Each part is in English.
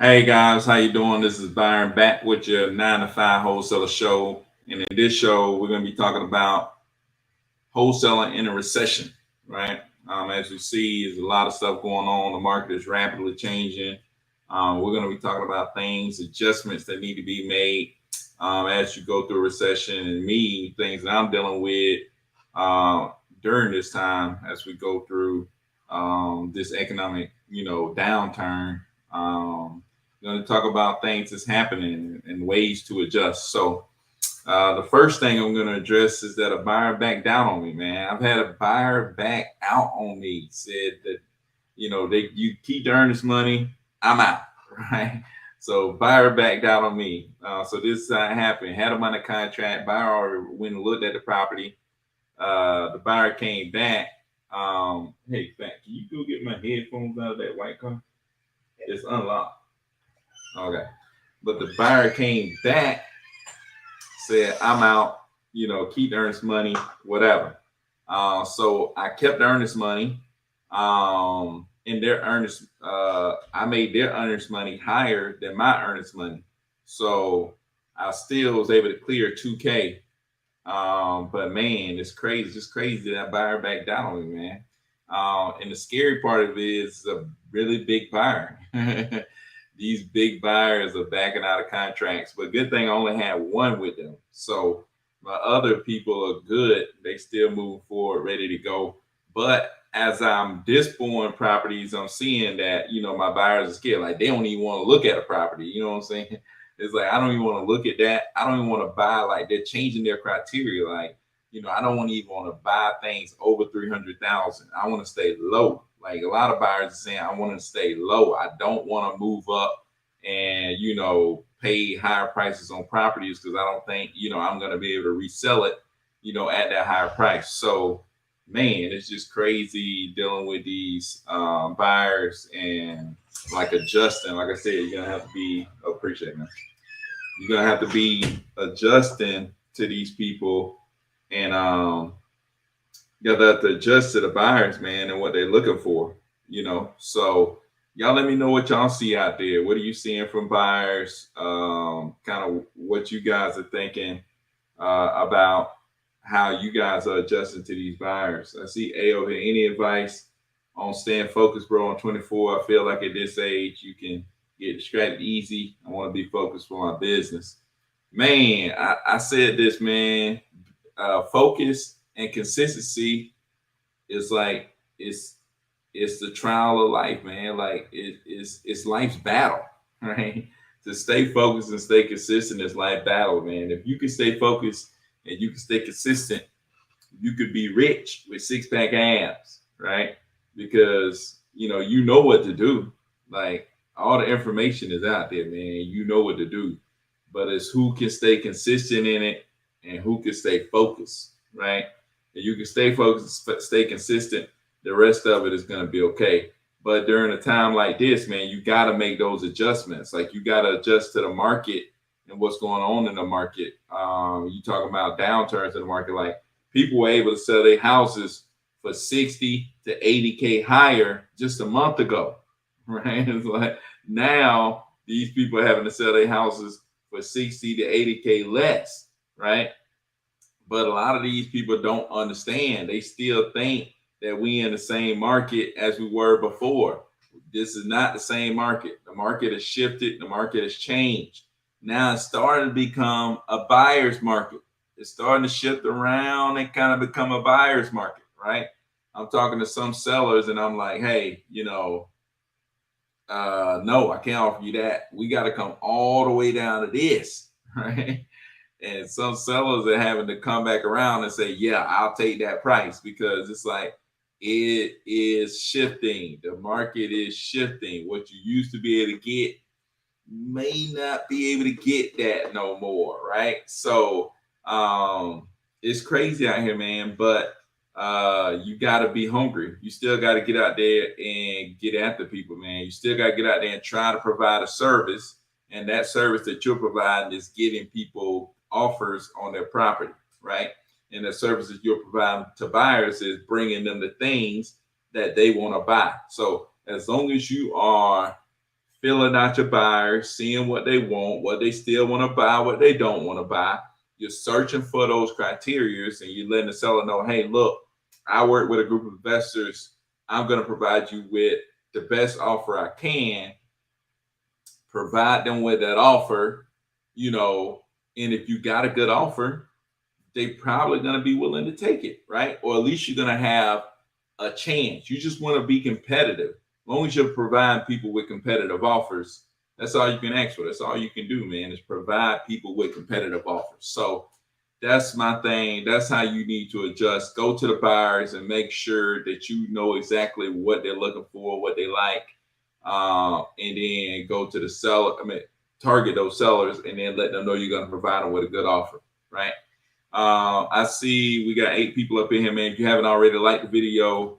Hey guys, how you doing? This is Byron back with your 9 to 5 wholesaler show. And in this show, we're going to be talking about wholesaling in a recession, right? As you see, there's a lot of stuff going on. The market is rapidly changing. We're going to be talking about things, adjustments that need to be made as you go through a recession, and me, things that I'm dealing with during this time as we go through this economic, downturn. Going to talk about things that's happening and ways to adjust. So, the first thing I'm going to address is that a buyer backed out on me, man. I've had a buyer back out on me, said that, you keep the earnest money, I'm out, right? So, buyer backed out on me. So, this happened. Had him under contract. Buyer already went and looked at the property. The buyer came back. Hey, Fat, can you go get my headphones out of that white car? It's unlocked. Okay. But the buyer came back, said, I'm out, keep the earnest money, whatever. So I kept the earnest money. And their earnest, I made their earnest money higher than my earnest money. So I still was able to clear 2K. But man, it's crazy. It's just crazy that buyer backed down on me, man. And the scary part of it is a really big buyer. These big buyers are backing out of contracts, but good thing I only had one with them. So my other people are good. They still moving forward, ready to go. But as I'm dispoing properties, I'm seeing that, my buyers are scared. Like they don't even want to look at a property. You know what I'm saying? It's like, I don't even want to look at that. I don't even want to buy, like they're changing their criteria. Like, I don't even want to buy things over 300,000. I want to stay low. Like a lot of buyers are saying, I want to stay low. I don't want to move up and, pay higher prices on properties because I don't think, I'm going to be able to resell it, at that higher price. So, man, it's just crazy dealing with these buyers and like adjusting. Like I said, you're going to have to be, appreciate it. You're going to have to be adjusting to these people and, you have to adjust to the buyers, man, and what they're looking for, So y'all let me know what y'all see out there. What are you seeing from buyers? Kind of what you guys are thinking about how you guys are adjusting to these buyers. I see A over here. Any advice on staying focused, bro, on 24? I feel like at this age you can get distracted easy. I want to be focused for my business. Man, I said this, man. Focus and consistency is like it's the trial of life, man. Like it's life's battle, right? To stay focused and stay consistent is life battle, man. If you can stay focused and you can stay consistent, you could be rich with six pack abs, right? Because you know what to do. Like all the information is out there, man. You know what to do, but it's who can stay consistent in it and who can stay focused, right? And you can stay focused, stay consistent. The rest of it is going to be okay. But during a time like this, man, you got to make those adjustments. Like you got to adjust to the market and what's going on in the market. You talking about downturns in the market, like people were able to sell their houses for 60 to 80K higher just a month ago, right? It's like now these people are having to sell their houses for 60 to 80K less, right? But a lot of these people don't understand. They still think that we in the same market as we were before. This is not the same market. The market has shifted. The market has changed. Now it's starting to become a buyer's market. It's starting to shift around and kind of become a buyer's market, right? I'm talking to some sellers and I'm like, hey, no, I can't offer you that. We got to come all the way down to this, right? And some sellers are having to come back around and say, yeah, I'll take that price because it's like it is shifting. The market is shifting. What you used to be able to get may not be able to get that no more, right? So it's crazy out here, man. But you got to be hungry. You still got to get out there and get after people, man. You still got to get out there and try to provide a service. And that service that you're providing is getting people offers on their property, right? And the services you're providing to buyers is bringing them the things that they want to buy. So as long as you are filling out your buyers, seeing what they want, what they still want to buy, what they don't want to buy. You're searching for those criterias and you're letting the seller know, hey, look, I work with a group of investors. I'm going to provide you with the best offer I can, provide them with that offer, and if you got a good offer, they probably going to be willing to take it, right? Or at least you're going to have a chance. You just want to be competitive. As long as you're providing people with competitive offers, that's all you can ask for. That's all you can do, man, is provide people with competitive offers. So that's my thing. That's how you need to adjust. Go to the buyers and make sure that you know exactly what they're looking for, what they like, and then go to the seller. Target those sellers and then let them know you're going to provide them with a good offer, right? I see we got 8 people up in here, man. If you haven't already, like the video,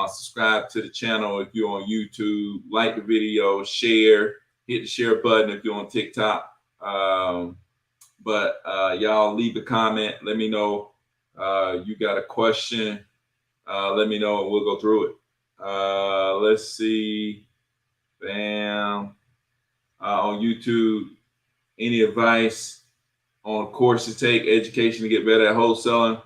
subscribe to the channel. If you're on YouTube, like the video, share, hit the share button if you're on TikTok. But y'all leave a comment. Let me know you got a question. Let me know and we'll go through it. Let's see. Bam. On YouTube, any advice on course to take, education to get better at wholesaling?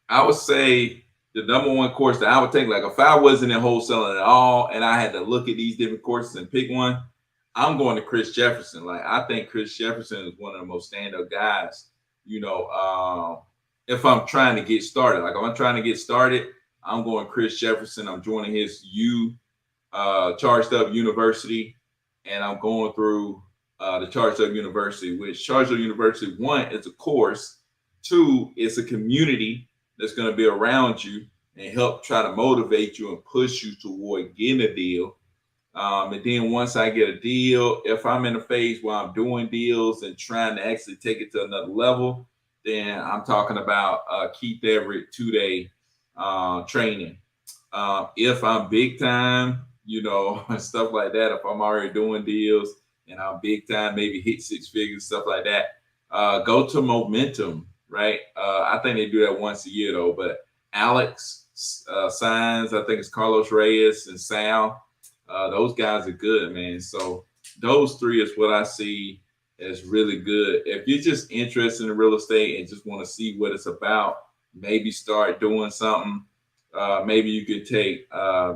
I would say the number one course that I would take, like if I wasn't in wholesaling at all and I had to look at these different courses and pick one, I'm going to Chris Jefferson. Like I think Chris Jefferson is one of the most stand-up guys, if I'm trying to get started. Like if I'm trying to get started, I'm going Chris Jefferson. I'm joining his Charged Up University, and I'm going through the Charged Up University, which Charged Up University, 1, it's a course, 2, it's a community that's going to be around you and help try to motivate you and push you toward getting a deal. And then once I get a deal, if I'm in a phase where I'm doing deals and trying to actually take it to another level, then I'm talking about Keith Everett 2-day training. If I'm big time, and stuff like that, if I'm already doing deals and I'm big time, maybe hit 6 figures, stuff like that, go to Momentum, right? I think they do that once a year though, but Alex Signs, I think it's Carlos Reyes and Sal, those guys are good, man. So those 3 is what I see as really good. If you're just interested in real estate and just want to see what it's about, maybe start doing something. Maybe you could take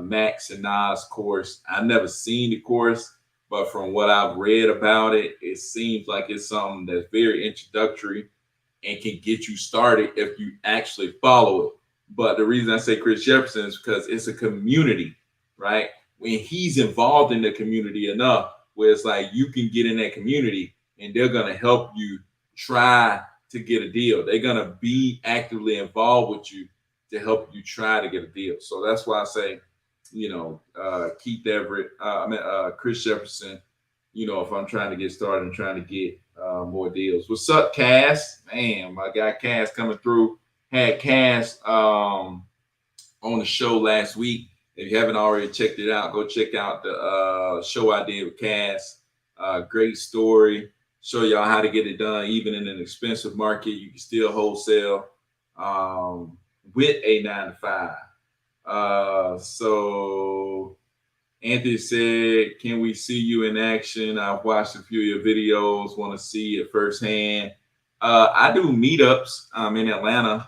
Max and Nas course. I've never seen the course, but from what I've read about it, it seems like it's something that's very introductory and can get you started if you actually follow it. But the reason I say Chris Jefferson is because it's a community, right? When he's involved in the community enough where it's like you can get in that community and they're going to help you try to get a deal. They're going to be actively involved with you to help you try to get a deal. So that's why I say, Keith Everett, Chris Jefferson, if I'm trying to get started and trying to get more deals. What's up, Cass? Man, my guy Cass coming through. Had Cass on the show last week. If you haven't already checked it out, go check out the show I did with Cass. Great story. Show y'all how to get it done. Even in an expensive market, you can still wholesale with a 9-to-5. So Anthony said, can we see you in action? I've watched a few of your videos, want to see it firsthand. I do meetups in Atlanta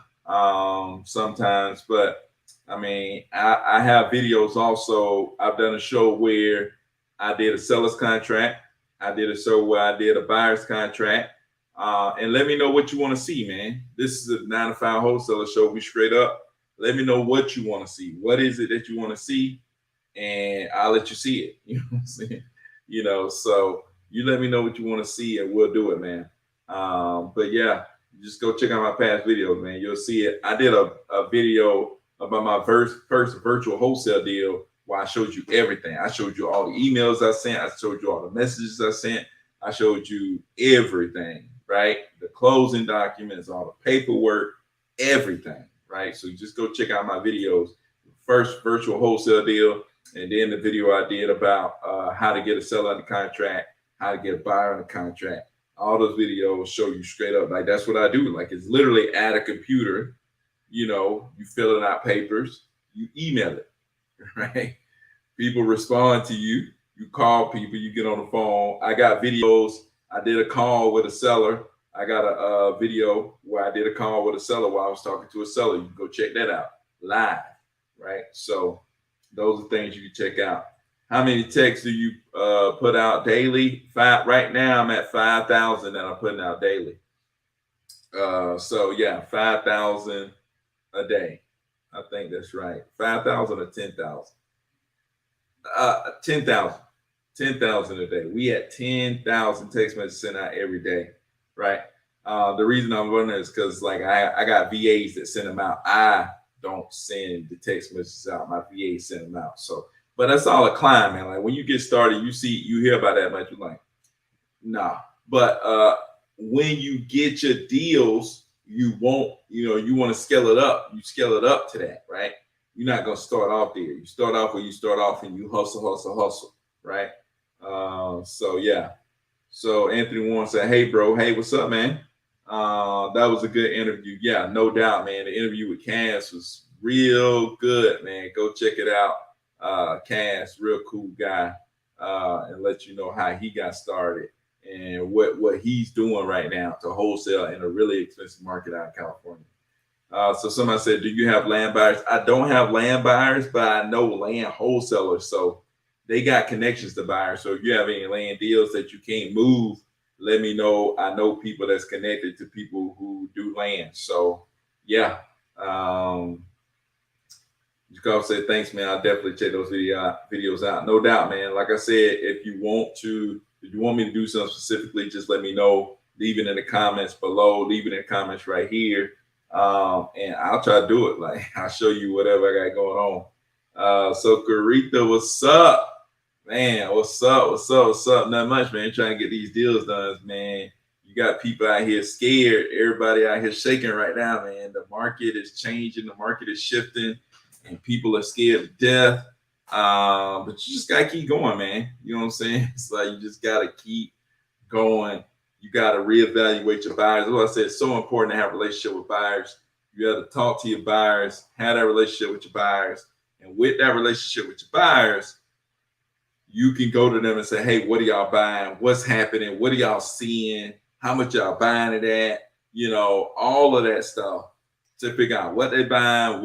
sometimes, but I have videos also. I've done a show where I did a seller's contract. I did a show where I did a buyer's contract. And let me know what you want to see, man. This is a 9-to-5 wholesaler show. We straight up. Let me know what you want to see. What is it that you want to see? And I'll let you see it. You know what I'm saying? So you let me know what you want to see and we'll do it, man. But yeah, just go check out my past videos, man. You'll see it. I did a video about my first virtual wholesale deal where I showed you everything. I showed you all the emails I sent. I showed you all the messages I sent. I showed you everything, right? The closing documents, all the paperwork, everything, right? So just go check out my videos. First virtual wholesale deal, and then the video I did about how to get a seller under contract, how to get a buyer under contract. All those videos show you straight up. Like that's what I do. Like it's literally at a computer, you filling out papers, you email it, right? People respond to you. You call people, you get on the phone. I got videos. I did a call with a seller. I got a video where I did a call with a seller while I was talking to a seller. You can go check that out live, right? So those are things you can check out. How many texts do you put out daily? Five. Right now, I'm at 5,000 that I'm putting out daily. So yeah, 5,000 a day. I think that's right. 5,000 or 10,000. 10,000. 10,000 a day. We had 10,000 text messages sent out every day, right? The reason I'm wondering is because like I got VAs that send them out. I don't send the text messages out. My VAs send them out. So, but that's all a climb, man. Like when you get started, you hear about that much. You're like, nah. But when you get your deals, you want to scale it up. You scale it up to that, right? You're not gonna start off there. You start off where you start off, and you hustle, right? So yeah. So Anthony Warren said, "Hey, bro. Hey, what's up, man? That was a good interview. Yeah, no doubt, man. The interview with Cass was real good, man. Go check it out. Cass, real cool guy, and let you know how he got started and what he's doing right now to wholesale in a really expensive market out in California." So somebody said, "Do you have land buyers?" I don't have land buyers, but I know land wholesalers. So they got connections to buyers. So if you have any land deals that you can't move, let me know. I know people that's connected to people who do land. So yeah. You can say thanks, man. I'll definitely check those videos out. No doubt, man. Like I said, if you want me to do something specifically, just let me know. Leave it in the comments below. Leave it in the comments right here. And I'll try to do it. Like I'll show you whatever I got going on. So Carita, what's up? Man, what's up? What's up? Not much, man. Trying to get these deals done, man. You got people out here scared. Everybody out here shaking right now, man. The market is changing. The market is shifting, and people are scared to death. But you just gotta keep going, man. You know what I'm saying? It's like you just gotta keep going. You gotta reevaluate your buyers. That's what I said. It's so important to have a relationship with buyers. You got to talk to your buyers, have that relationship with your buyers, and with that relationship with your buyers, you can go to them and say, "Hey, what are y'all buying? What's happening? What are y'all seeing? How much y'all buying it at?" All of that stuff to figure out what they buying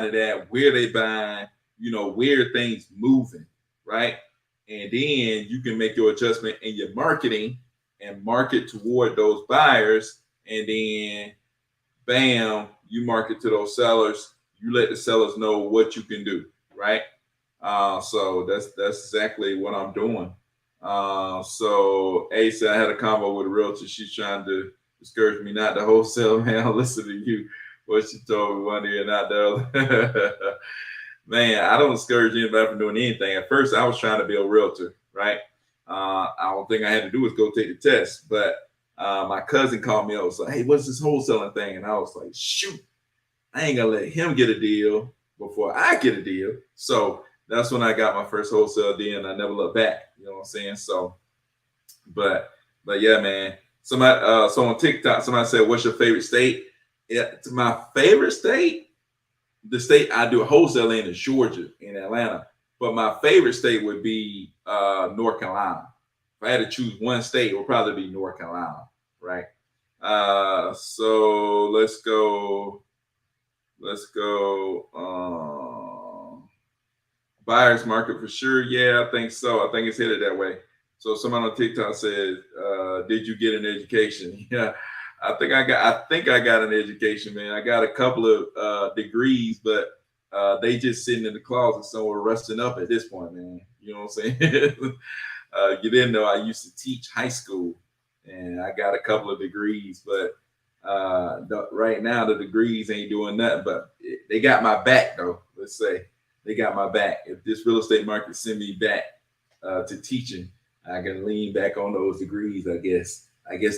it at, where they buying, where things moving, right? And then you can make your adjustment in your marketing and market toward those buyers. And then, bam, you market to those sellers. You let the sellers know what you can do, right? So that's exactly what I'm doing. So Ace, I had a convo with a realtor. She's trying to discourage me not to wholesale. Man, I'll listen to you. What she told me one ear, not the other. Man, I don't discourage anybody from doing anything. At first, I was trying to be a realtor, right? I don't think I had to do was go take the test. But my cousin called me up. Was like, "Hey, what's this wholesaling thing?" And I was like, "Shoot, I ain't gonna let him get a deal before I get a deal." So that's when I got my first wholesale deal, and I never looked back. You know what I'm saying? So, but yeah, man. Somebody, so on TikTok, somebody said, "What's your favorite state?" Yeah, my favorite state, the state I do wholesale in is Georgia, in Atlanta. But my favorite state would be North Carolina. If I had to choose one state, it would probably be North Carolina, right? So let's go. Buyer's market for sure. Yeah, I think so. I think it's headed that way. So someone on TikTok said, "Did you get an education?" Yeah, I think I got an education, man. I got a couple of degrees, but they just sitting in the closet somewhere rusting up at this point, man. You know what I'm saying? You didn't know I used to teach high school, and I got a couple of degrees, but right now the degrees ain't doing nothing. But they got my back, though. Let's say they got my back. If this real estate market send me back to teaching, I can lean back on those degrees. I guess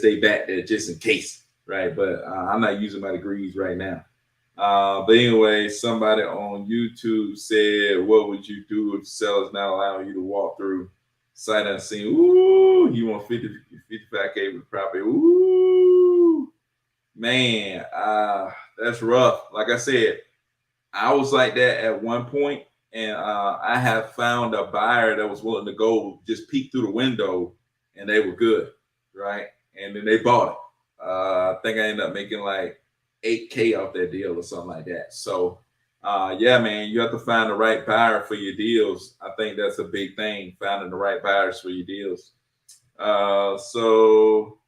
they back there just in case, right? But I'm not using my degrees right now. But anyway, somebody on YouTube said, "What would you do if sellers not allowing you to walk through sight unseen?" Ooh, you want 55K with property. Ooh, man, that's rough. Like I said, I was like that at one point, and I have found a buyer that was willing to go just peek through the window, and they were good, right? And then they bought it. I think I ended up making like 8K off that deal or something like that. So, yeah, man, you have to find the right buyer for your deals. I think that's a big thing, finding the right buyers for your deals. So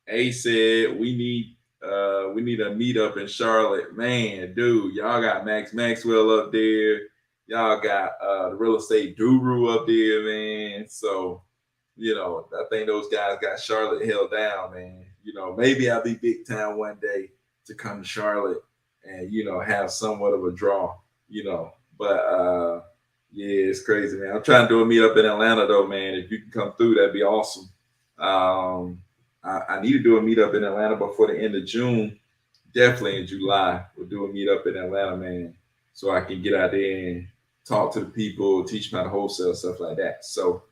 A said we need a meetup in Charlotte. Man, dude, y'all got Max Maxwell up there. Y'all got the real estate guru up there, man. So, I think those guys got Charlotte held down, man. Maybe I'll be big time one day to come to Charlotte and have somewhat of a draw, But yeah, it's crazy, man. I'm trying to do a meetup in Atlanta though, man. If you can come through, that'd be awesome. I need to do a meetup in Atlanta before the end of June. Definitely in July, we'll do a meetup in Atlanta, man, so I can get out there and talk to the people, teach them how to wholesale, stuff like that. So,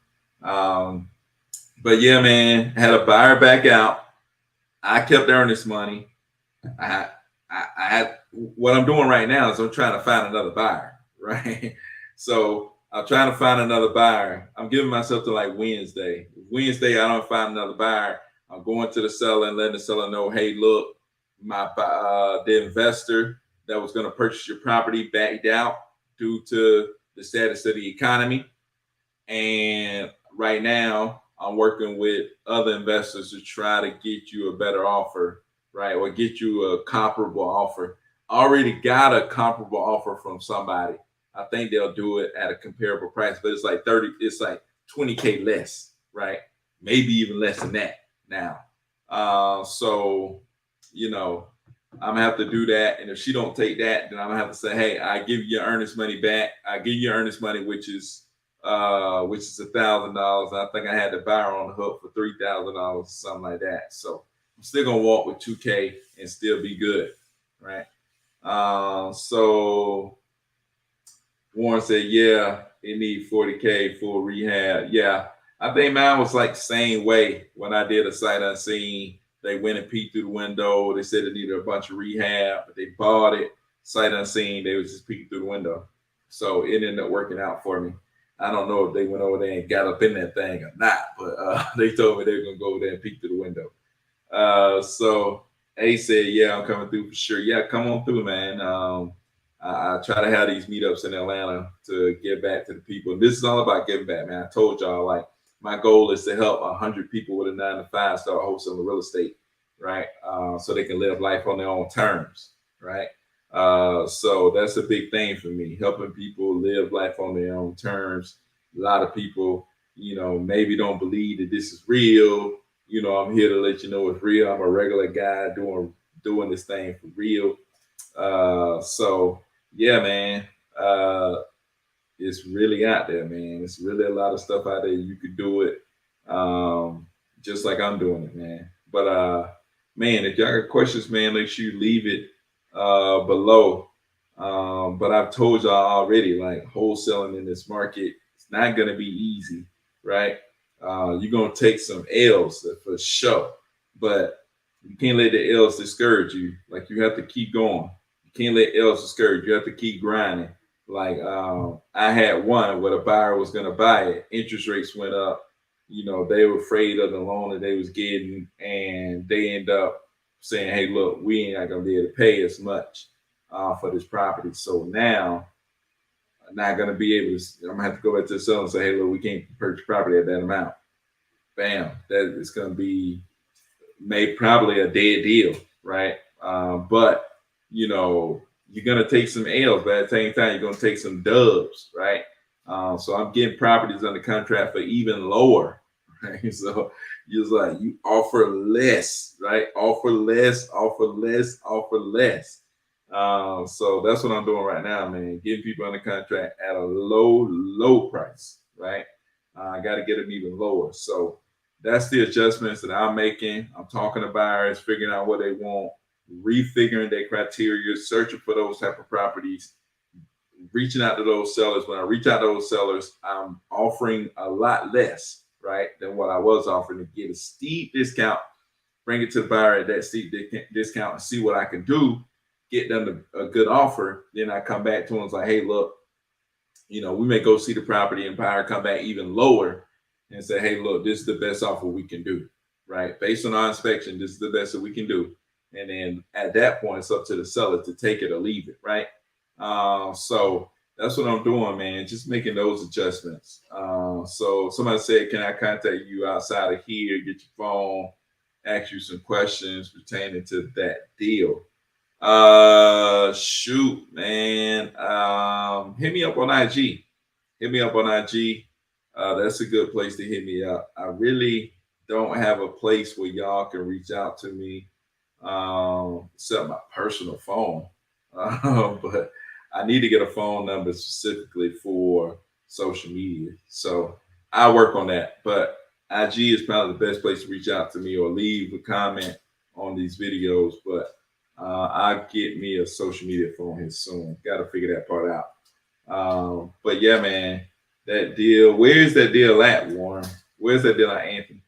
but yeah, man, had a buyer back out. I kept earning this money. I had what I'm doing right now is I'm trying to find another buyer, right? So I'm trying to find another buyer. I'm giving myself to like Wednesday. Wednesday, I don't find another buyer. I'm going to the seller and letting the seller know, hey, look, the investor that was going to purchase your property backed out due to the status of the economy. And right now, I'm working with other investors to try to get you a better offer, right? Or get you a comparable offer. I already got a comparable offer from somebody. I think they'll do it at a comparable price, but it's like 20K less, right? Maybe even less than that now. So, I'm gonna have to do that. And if she don't take that, then I'm gonna have to say, hey, I give you your earnest money back. I give you your earnest money, which is $1,000. I think I had the buyer on the hook for $3,000, something like that. So I'm still gonna walk with 2K and still be good, right? So Warren said, yeah, it need 40K for rehab. Yeah, I think mine was like the same way when I did a sight unseen. They went and peeked through the window. They said it needed a bunch of rehab, but they bought it. Sight unseen, they was just peeking through the window. So it ended up working out for me. I don't know if they went over there and got up in that thing or not, but they told me they were gonna go over there and peek through the window. So A said, yeah, I'm coming through for sure. Yeah, come on through, man. I try to have these meetups in Atlanta to give back to the people. And this is all about giving back, man. I told y'all, like, my goal is to help 100 people with a 9-to-5 start wholesaling real estate, right? So they can live life on their own terms, right? So that's a big thing for me, helping people live life on their own terms. A lot of people, maybe don't believe that this is real. I'm here to let you know it's real. I'm a regular guy doing this thing for real. So yeah, man, it's really out there, man. It's really a lot of stuff out there. You could do it, just like I'm doing it, man. But man, if y'all got questions, man, make sure you leave it below. But I've told y'all already, like, wholesaling in this market, it's not gonna be easy, right? You're gonna take some L's for sure, but you can't let the L's discourage you. Like, you have to keep going. You can't let L's discourage you. You have to keep grinding. Like, I had one where the buyer was gonna buy it. Interest rates went up. They were afraid of the loan that they was getting, and they end up saying, "Hey, look, we ain't not gonna be able to pay as much for this property." So now I'm not gonna be able to. I'm gonna have to go back to the seller and say, "Hey, look, we can't purchase property at that amount." Bam, that is gonna be probably a dead deal, right? But you're gonna take some L's, but at the same time, you're gonna take some dubs, right? So I'm getting properties under contract for even lower, right? So you offer less, right? Offer less, offer less, offer less. So that's what I'm doing right now, man. Getting people under contract at a low price, right? I got to get them even lower. So that's the adjustments that I'm making. I'm talking to buyers, figuring out what they want, refiguring their criteria, searching for those type of properties, reaching out to those sellers. When I reach out to those sellers, I'm offering a lot less, right, than what I was offering, to get a steep discount, bring it to the buyer at that steep discount and see what I can do, get them a good offer. Then I come back to them and say, hey, look, we may go see the property and buyer come back even lower and say, hey, look, this is the best offer we can do, right? Based on our inspection, this is the best that we can do. And then at that point, it's up to the seller to take it or leave it, right? So that's what I'm doing, man. Just making those adjustments. So somebody said, can I contact you outside of here, get your phone, ask you some questions pertaining to that deal? Shoot, man. Hit me up on IG. Hit me up on IG. That's a good place to hit me up. I really don't have a place where y'all can reach out to me, except my personal phone. But I need to get a phone number specifically for social media. So I work on that. But IG is probably the best place to reach out to me or leave a comment on these videos. But I'll get me a social media phone here soon. Got to figure that part out. But yeah, man, that deal. Where's that deal at, Warren? Where's that deal at, Anthony?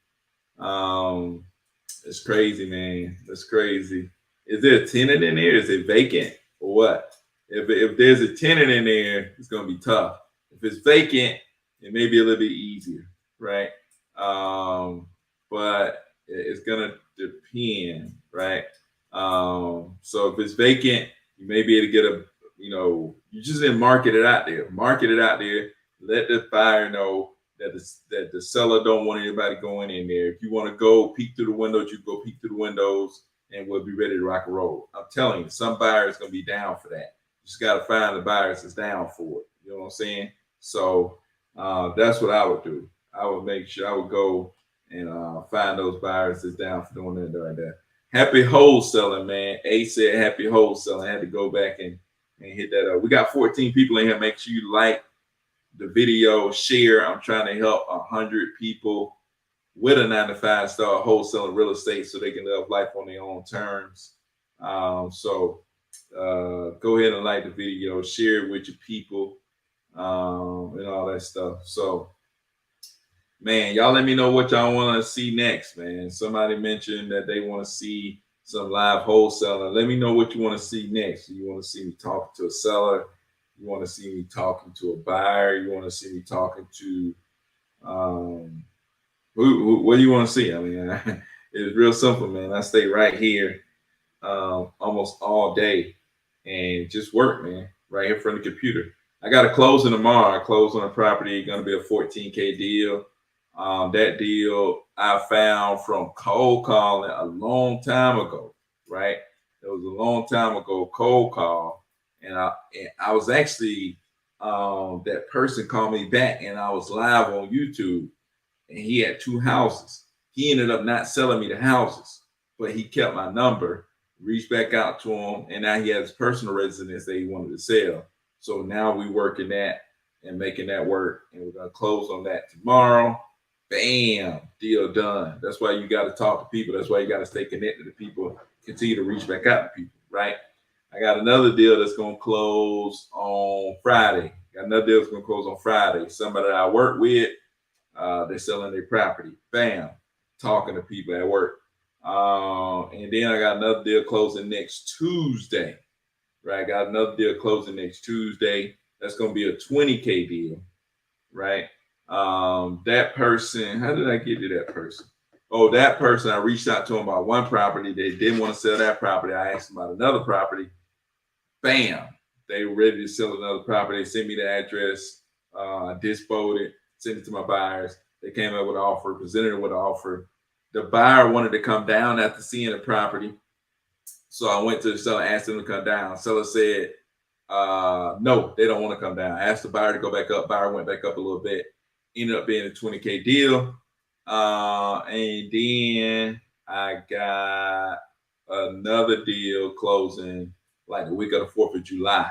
It's crazy, man. That's crazy. Is there a tenant in there? Is it vacant or what? If there's a tenant in there, it's gonna be tough. If it's vacant, it may be a little bit easier, right? But it's gonna depend, right? So if it's vacant, you may be able to get you just didn't market it out there. Market it out there. Let the buyer know that the seller don't want anybody going in there. If you want to go peek through the windows, you go peek through the windows, and we'll be ready to rock and roll. I'm telling you, some buyers gonna be down for that. You just gotta find the buyers that's down for it. You know what I'm saying? So that's what I would do. I would make sure I would go and find those buyers that's down for doing that right there. Happy wholesaling, man. A said happy wholesaling. I had to go back and hit that up. We got 14 people in here. Make sure you like the video, share. I'm trying to help 100 people with a 9-to-5 start wholesaling real estate so they can live life on their own terms. So go ahead and like the video, share it with your people, and all that stuff. So, man, y'all let me know what y'all want to see next, man. Somebody mentioned that they want to see some live wholesaling. Let me know what you want to see next. You want to see me talking to a seller? You want to see me talking to a buyer? You want to see me talking to what do you want to see? I mean, it's real simple, man. I stay right here almost all day and just work, man, right here in front of the computer. I got a closing tomorrow. I close on a property, going to be a 14K deal. That deal I found from cold calling a long time ago, right? It was a long time ago, cold call. And I was actually, that person called me back and I was live on YouTube and he had 2 houses. He ended up not selling me the houses, but he kept my number, reached back out to him, and now he has personal residence that he wanted to sell. So now we working that and making that work, and we're gonna close on that tomorrow. Bam, deal done. That's why you got to talk to people. That's why you got to stay connected to people. Continue to reach back out to people, right? I got another deal that's gonna close on Friday. Got another deal that's gonna close on Friday. Somebody that I work with, they're selling their property. Bam, talking to people at work. And then I got another deal closing next Tuesday. Right, I got another deal closing next Tuesday. That's going to be a 20K deal, right? That person, how did I get to that person? Oh, that person, I reached out to them about one property. They didn't want to sell that property. I asked them about another property. Bam, they were ready to sell another property. They sent me the address. I disposed it, sent it to my buyers. They came up with an offer, presented it with an offer. The buyer wanted to come down after seeing the property. So I went to the seller, asked them to come down. Seller said, no, they don't want to come down. I asked the buyer to go back up. Buyer went back up a little bit. Ended up being a 20K deal. And then I got another deal closing like the week of the 4th of July.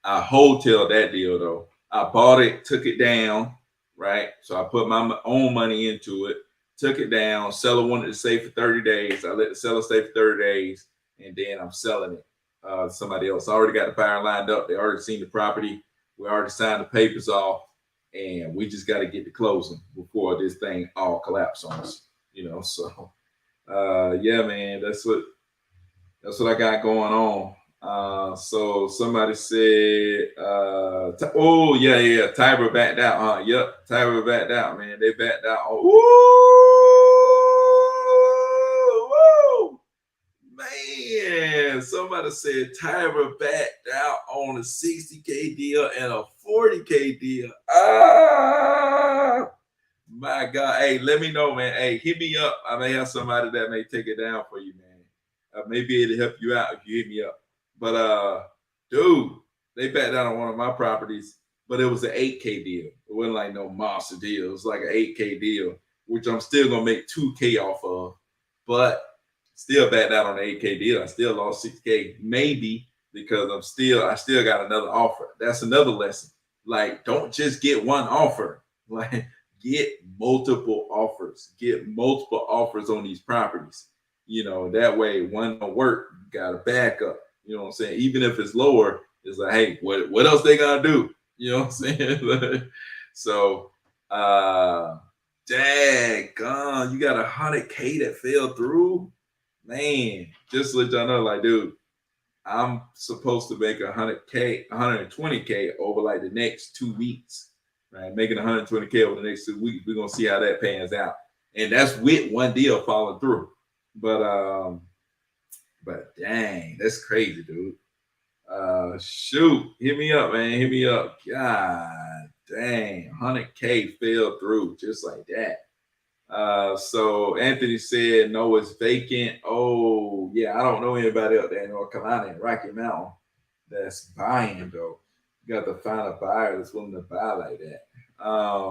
I wholesale that deal though. I bought it, took it down, right? So I put my own money into it, took it down. Seller wanted to stay for 30 days. I let the seller stay for 30 days. And then I'm selling it to somebody else. I already got the buyer lined up. They already seen the property. We already signed the papers off. And we just got to get the closing before this thing all collapse on us. So yeah, man, that's what I got going on. So somebody said, oh yeah, Tiber backed out. Yep, Tiber backed out, man. They backed out. Woo, man. Somebody said Tiber backed out on a 60K deal and a 40K deal. My God. Hey, let me know, man. Hey, hit me up. I may have somebody that may take it down for you, man. Maybe it'll help you out if you hit me up. But dude, they backed down on one of my properties, but it was an 8K deal. It wasn't like no monster deal. It was like an 8K deal, which I'm still gonna make 2K off of. But still backed out on the 8K deal. I still lost 6K, maybe because I still got another offer. That's another lesson. Like, don't just get one offer. Like, get multiple offers. Get multiple offers on these properties. That way one don't work, you got a backup. You know what I'm saying? Even if it's lower, it's like, hey, what else they gonna do? You know what I'm saying? So daggone, you got 100K that fell through. Man, just to let y'all know, like, dude, I'm supposed to make 100K, 120K over like the next 2 weeks. Right? Making 120K over the next 2 weeks. We're gonna see how that pans out. And that's with one deal falling through. But dang, that's crazy, dude. Shoot, hit me up, man. Hit me up. God dang, 100K fell through just like that. So Anthony said no, it's vacant. Oh, yeah, I don't know anybody up there in North Carolina in Rocky Mountain that's buying though. You got to find a buyer that's willing to buy like that.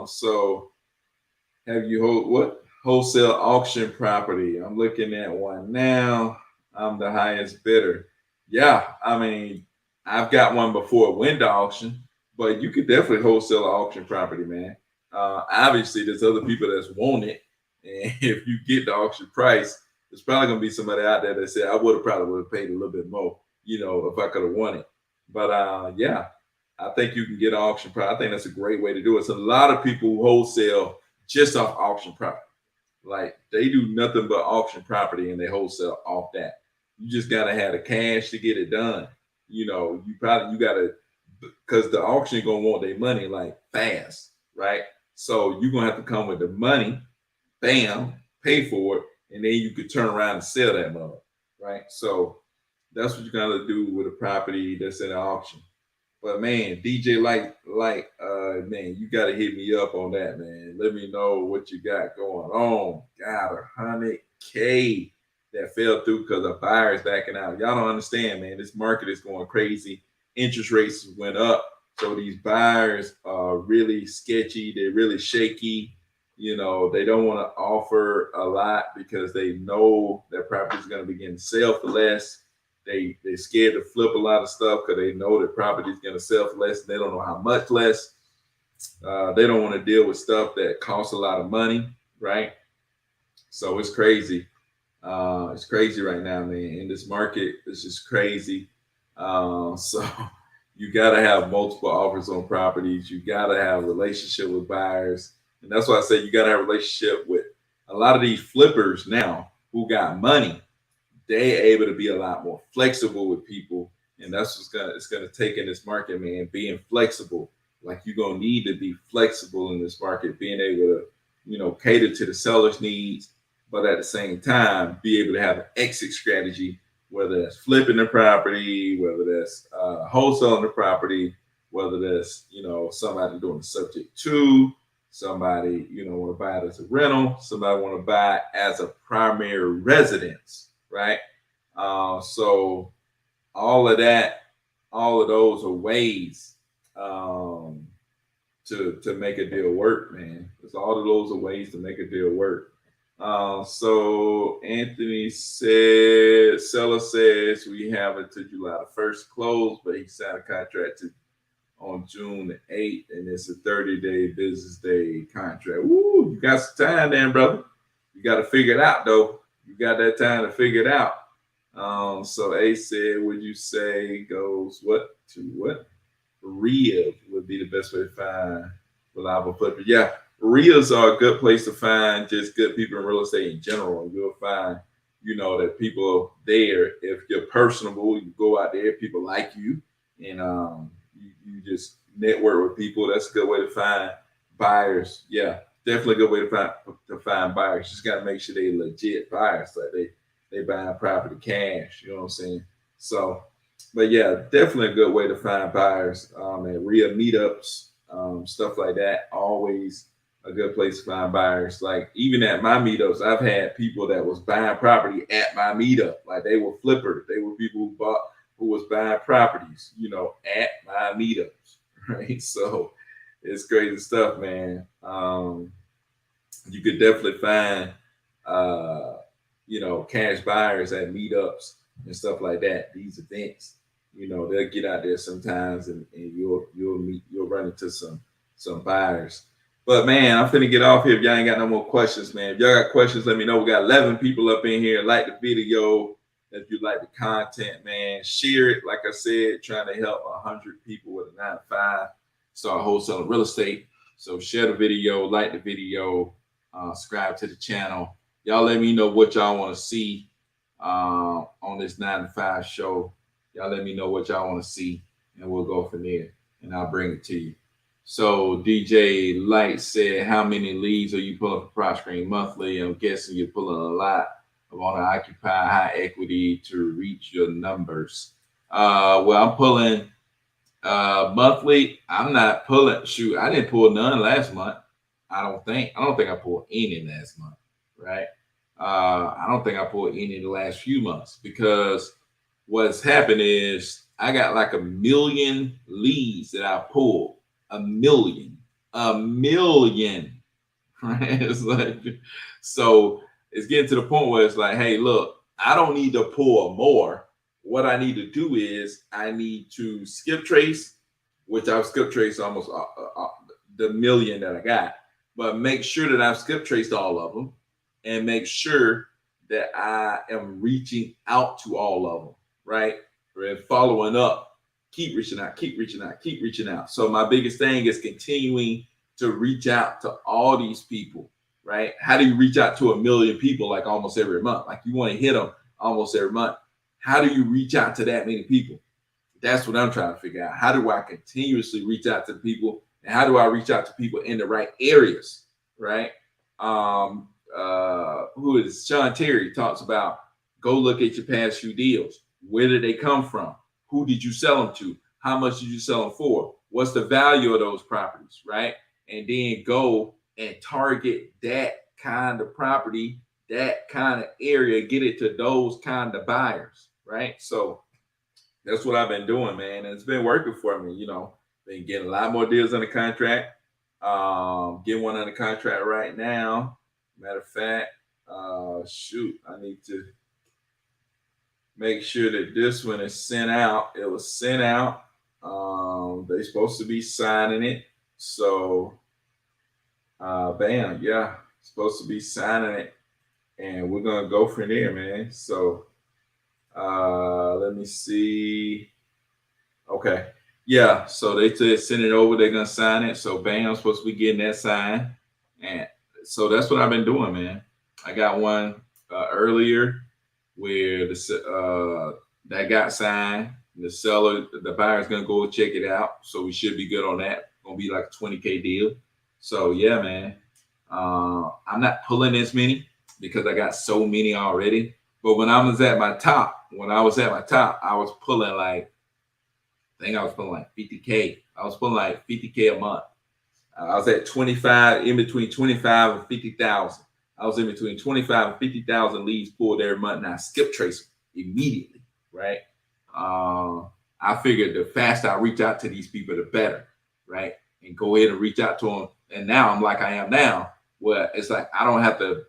So have you what? Wholesale auction property. I'm looking at one now. I'm the highest bidder. Yeah, I mean, I've got one before it went to auction, but you could definitely wholesale auction property, man. Obviously, there's other people that's want it, and if you get the auction price, there's probably gonna be somebody out there that said I probably would have paid a little bit more, if I could have won it. But yeah, I think you can get an auction price. I think that's a great way to do it. So a lot of people who wholesale just off auction property. Like, they do nothing but auction property and they wholesale off that. You just gotta have the cash to get it done. You gotta, because the auction gonna want their money like fast, right? So you're gonna have to come with the money, bam, pay for it, and then you could turn around and sell that mother, right? So that's what you gotta do with a property that's at an auction. But man, DJ man, you gotta hit me up on that, man. Let me know what you got going on. Got 100K that fell through because a buyer is backing out. Y'all don't understand, man. This market is going crazy. Interest rates went up. So these buyers are really sketchy. They're really shaky. They don't want to offer a lot because they know that property is going to begin to sell for less. They're scared to flip a lot of stuff because they know that property is going to sell for less. And they don't know how much less. They don't want to deal with stuff that costs a lot of money, right? So it's crazy. It's crazy right now, man. In this market, it's just crazy. So you got to have multiple offers on properties. You got to have a relationship with buyers. And that's why I say you got to have a relationship with a lot of these flippers now who got money. They're able to be a lot more flexible with people. And that's it's gonna take in this market, man, being flexible. Like, you're gonna need to be flexible in this market, being able to, cater to the seller's needs, but at the same time, be able to have an exit strategy, whether that's flipping the property, whether that's wholesaling the property, whether that's, somebody doing the subject to, somebody, want to buy it as a rental, somebody want to buy it as a primary residence, right? So all of those are ways to make a deal work, man. There's all of those are ways to make a deal work. So Anthony said, seller says we have it to July the 1st close, but he signed a contract on June the 8th, and it's a 30-day business day contract. Woo, you got some time then, brother. You got to figure it out, though. You got that time to figure it out. So A said, would you say goes what to what? RIA would be the best way to find reliable flipper. Yeah, RIAs are a good place to find just good people in real estate in general. You'll find that people are there. If you're personable, you go out there, people like you, and you just network with people. That's a good way to find buyers. Yeah, definitely a good way to find buyers. Just got to make sure they legit buyers, like they buying property cash. You know what I'm saying? So, but yeah, definitely a good way to find buyers. At real meetups, stuff like that. Always a good place to find buyers. Like even at my meetups, I've had people that was buying property at my meetup. Like they were flippers. They were people who was buying properties, at my meetups. Right. So it's crazy stuff, man. You could definitely find cash buyers at meetups and stuff like that. These events, they'll get out there sometimes, and you'll run into some buyers. But man, I'm finna get off here. If y'all ain't got no more questions, man. If y'all got questions, let me know. We got 11 people up in here. Like the video. If you like the content, man, share it. Like I said, trying to help 100 people with a 9 to 5 start wholesaling real estate. So share the video, like the video, subscribe to the channel. Y'all let me know what y'all want to see on this 9 to 5 show. Y'all let me know what y'all want to see, and we'll go from there, and I'll bring it to you. So DJ Light said, how many leads are you pulling for Prospering monthly? I'm guessing you're pulling a lot of owner occupied high equity to reach your numbers. Well, I'm pulling monthly. I'm not pulling. Shoot, I didn't pull none last month. I don't think I pulled any last month, right? I don't think I pulled any in the last few months, because what's happened is I got like 1 million leads that I pulled. 1 million, right? It's like, so it's getting to the point where it's like, hey, look, I don't need to pull more. What I need to do is I need to skip trace, which I've skip traced almost the 1 million that I got, but make sure that I've skip traced all of them, and make sure that I am reaching out to all of them, right? And following up, keep reaching out. So my biggest thing is continuing to reach out to all these people, right? How do you reach out to 1 million people like almost every month? Like you want to hit them almost every month. How do you reach out to that many people? That's what I'm trying to figure out. How do I continuously reach out to people, and how do I reach out to people in the right areas, right? Who is Sean Terry talks about, go look at your past few deals. Where did they come from? Who did you sell them to? How much did you sell them for? What's the value of those properties, right? And then go and target that kind of property, that kind of area, get it to those kind of buyers, right? So that's what I've been doing, man. And it's been working for me, been getting a lot more deals under contract. Getting one under contract right now. Matter of fact, I need to make sure that this one is sent out. It was sent out. They're supposed to be signing it. So, bam, yeah, supposed to be signing it. And we're going to go from there, man. So, let me see. Okay. Yeah. So they said send it over. They're going to sign it. So, bam, I'm supposed to be getting that signed. And so that's what I've been doing, man. I got one earlier where that got signed. The buyer's gonna go check it out, so we should be good on that. Gonna be like a 20K deal. So yeah, man. I'm not pulling as many because I got so many already. But when I was at my top, I was pulling like, I think I was pulling like 50K. I was pulling like 50K a month. I was at 25, in between 25 and 50,000. I was in between 25 and 50,000 leads pulled every month, and I skip trace them immediately, right? I figured the faster I reach out to these people, the better, right? And go ahead and reach out to them. And now I'm like I am now, where it's like I don't have to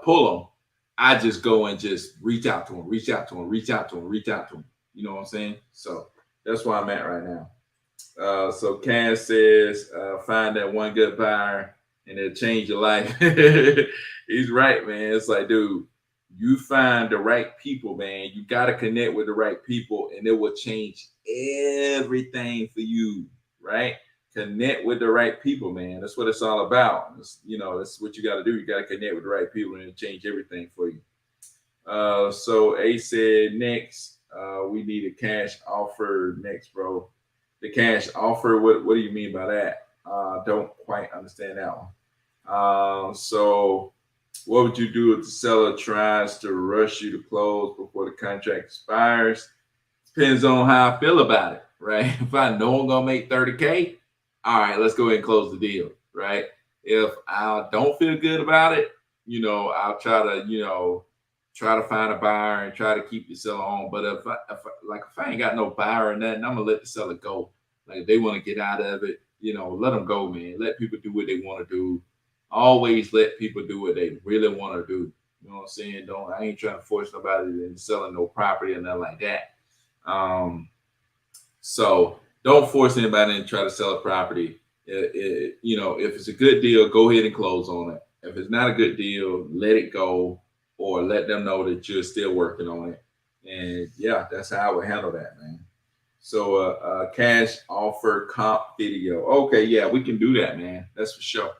pull them. I just go and just reach out to them. You know what I'm saying? So that's where I'm at right now. So Cass says, find that one good buyer and it'll change your life. He's right, man. It's like, dude, you find the right people, man. You got to connect with the right people, and it will change everything for you, right? Connect with the right people, man. That's what it's all about. That's what you got to do. You got to connect with the right people, and it'll change everything for you. So A said next, we need a cash offer next, bro. The cash offer, what do you mean by that? Don't quite understand that one. So what would you do if the seller tries to rush you to close before the contract expires? Depends on how I feel about it, right? If I know I'm gonna make 30K, all right, let's go ahead and close the deal, right? If I don't feel good about it, I'll try to, try to find a buyer and try to keep the seller on. But if I ain't got no buyer or nothing, I'm gonna let the seller go. Like if they want to get out of it, let them go, man. Let people do what they want to do. Always let people do what they really want to do. You know what I'm saying? I ain't trying to force nobody into selling no property or nothing like that. So don't force anybody to try to sell a property. If it's a good deal, go ahead and close on it. If it's not a good deal, let it go, or let them know that you're still working on it. And yeah, that's how I would handle that, man. So cash offer comp video. Okay, yeah, we can do that, man. That's for sure.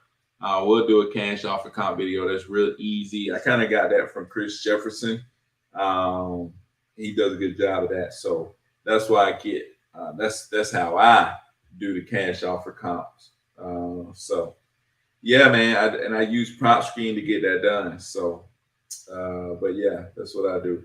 We'll do a cash offer comp video. That's real easy. I kind of got that from Chris Jefferson. He does a good job of that. So that's why I get. That's how I do the cash offer comps. So yeah, man. I use Prop Screen to get that done. So, but yeah, that's what I do.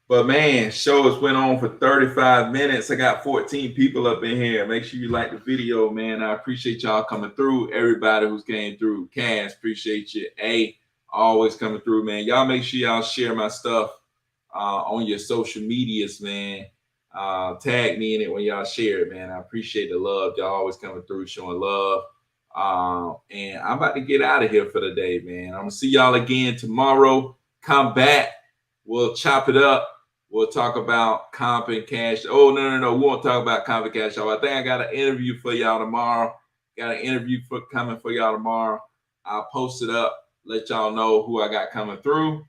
But man, show has went on for 35 minutes. I got 14 people up in here. Make sure you like the video, man. I appreciate y'all coming through. Everybody who's came through. Cass, appreciate you. A, always coming through, man. Y'all make sure y'all share my stuff on your social medias, man. Tag me in it when y'all share it, man. I appreciate the love. Y'all always coming through, showing love. And I'm about to get out of here for the day, man. I'm gonna see y'all again tomorrow. Come back. We'll chop it up. We'll talk about comp and cash. Oh, no. We won't talk about comp and cash. I think I got an interview for y'all tomorrow. Got an interview coming for y'all tomorrow. I'll post it up, let y'all know who I got coming through.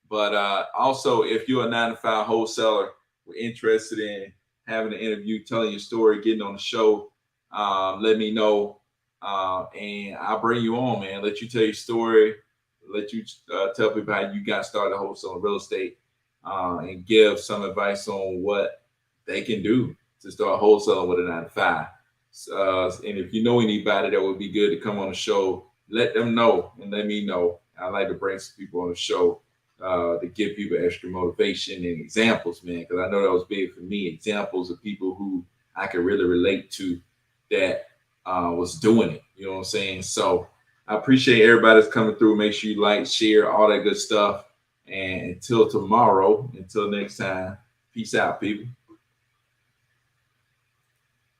But also, if you're a 9-to-5 wholesaler, we're interested in having an interview, telling your story, getting on the show, let me know. And I'll bring you on, man. Let you tell your story. Let you tell people how you got started wholesaling real estate. And give some advice on what they can do to start wholesaling with a 9-to-5. And if you know anybody that would be good to come on the show, let them know and let me know. I like to bring some people on the show to give people extra motivation and examples, man, because I know that was big for me. Examples of people who I could really relate to that was doing it. You know what I'm saying? So I appreciate everybody that's coming through. Make sure you like, share, all that good stuff. And until tomorrow, until next time, peace out, people.